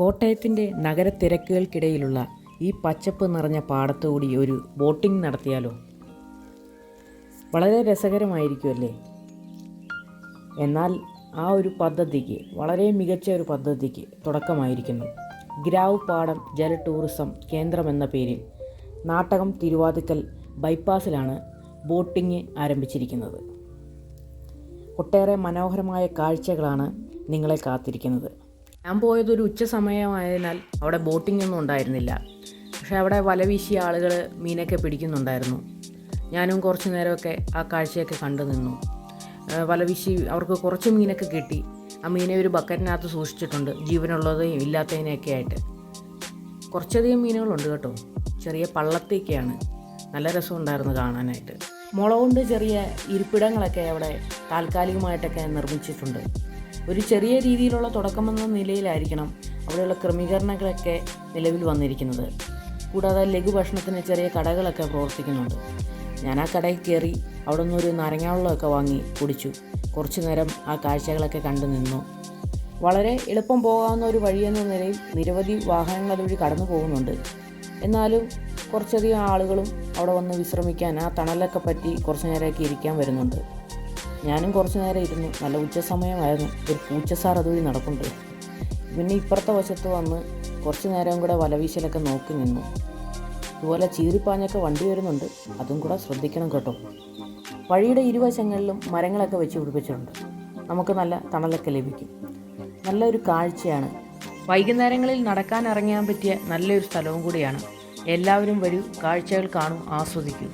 കോട്ടയത്തിൻ്റെ നഗരത്തിരക്കുകൾക്കിടയിലുള്ള ഈ പച്ചപ്പ് നിറഞ്ഞ പാടത്തുകൂടി ഒരു ബോട്ടിംഗ് നടത്തിയാലോ? വളരെ രസകരമായിരിക്കുമല്ലേ? എന്നാൽ ആ ഒരു പദ്ധതിക്ക്, വളരെ മികച്ച ഒരു പദ്ധതിക്ക് തുടക്കമായിരിക്കുന്നു. ഗ്രാവ് പാടം ജല ടൂറിസം കേന്ദ്രം എന്ന പേരിൽ നാട്ടകം തിരുവാതിക്കൽ ബൈപ്പാസിലാണ് ബോട്ടിംഗ് ആരംഭിച്ചിരിക്കുന്നത്. ഒട്ടേറെ മനോഹരമായ കാഴ്ചകളാണ് നിങ്ങളെ കാത്തിരിക്കുന്നത്. ഞാൻ പോയതൊരു ഉച്ച സമയമായതിനാൽ അവിടെ ബോട്ടിംഗ് ഒന്നും ഉണ്ടായിരുന്നില്ല. പക്ഷേ അവിടെ വലവീശിയ ആളുകൾ മീനൊക്കെ പിടിക്കുന്നുണ്ടായിരുന്നു. ഞാനും കുറച്ച് നേരമൊക്കെ ആ കാഴ്ചയൊക്കെ കണ്ടു നിന്നു. വലവീശി അവർക്ക് കുറച്ച് മീനൊക്കെ കിട്ടി. ആ മീനെ ഒരു ബക്കറ്റിനകത്ത് സൂക്ഷിച്ചിട്ടുണ്ട്, ജീവനുള്ളതും ഇല്ലാത്തതിനൊക്കെ ആയിട്ട്. കുറച്ചധികം മീനുകളുണ്ട് കേട്ടോ. ചെറിയ പള്ളത്തേക്കാണ്. നല്ല രസമുണ്ടായിരുന്നു കാണാനായിട്ട്. മുള കൊണ്ട് ചെറിയ ഇരിപ്പിടങ്ങളൊക്കെ അവിടെ താൽക്കാലികമായിട്ടൊക്കെ നിർമ്മിച്ചിട്ടുണ്ട്. ഒരു ചെറിയ രീതിയിലുള്ള തുടക്കമെന്ന നിലയിലായിരിക്കണം അവിടെയുള്ള ക്രമീകരണങ്ങളൊക്കെ നിലവിൽ വന്നിരിക്കുന്നത്. കൂടാതെ ലഘുഭക്ഷണത്തിന് ചെറിയ കടകളൊക്കെ പ്രവർത്തിക്കുന്നുണ്ട്. ഞാൻ ആ കടയിൽ കയറി അവിടെ നിന്നൊരു നാരങ്ങാവെള്ളമൊക്കെ വാങ്ങി കുടിച്ചു. കുറച്ചു നേരം ആ കാഴ്ചകളൊക്കെ കണ്ടു നിന്നു. വളരെ എളുപ്പം പോകാവുന്ന ഒരു വഴിയെന്ന നിലയിൽ നിരവധി വാഹനങ്ങൾ അതുവഴി കടന്നു പോകുന്നുണ്ട്. എന്നാലും കുറച്ചധികം ആളുകളും അവിടെ വന്ന് വിശ്രമിക്കാൻ, ആ തണലൊക്കെ പറ്റി കുറച്ച് നേരമൊക്കെ ഇരിക്കാൻ വരുന്നുണ്ട്. ഞാനും കുറച്ച് നേരം ഇരുന്നു. നല്ല ഉച്ച സമയമായിരുന്നു. ഒരു പൂച്ചസാർ അതുവഴി നടക്കുന്നുണ്ട്. പിന്നെ ഇപ്പുറത്തെ വശത്ത് വന്ന് കുറച്ച് നേരം കൂടെ വലവീശലൊക്കെ നോക്കി നിന്നു. ഇതുപോലെ ചീറിപ്പാഞ്ഞൊക്കെ വണ്ടി വരുന്നുണ്ട്, അതും കൂടെ ശ്രദ്ധിക്കണം കേട്ടോ. വഴിയുടെ ഇരുവശങ്ങളിലും മരങ്ങളൊക്കെ വെച്ച് പിടിപ്പിച്ചിട്ടുണ്ട്. നമുക്ക് നല്ല തണലൊക്കെ ലഭിക്കും. നല്ലൊരു കാഴ്ചയാണ്. വൈകുന്നേരങ്ങളിൽ നടക്കാൻ ഇറങ്ങാൻ പറ്റിയ നല്ലൊരു സ്ഥലവും കൂടിയാണ്. എല്ലാവരും വരൂ, കാഴ്ചകൾ കാണൂ, ആസ്വദിക്കൂ.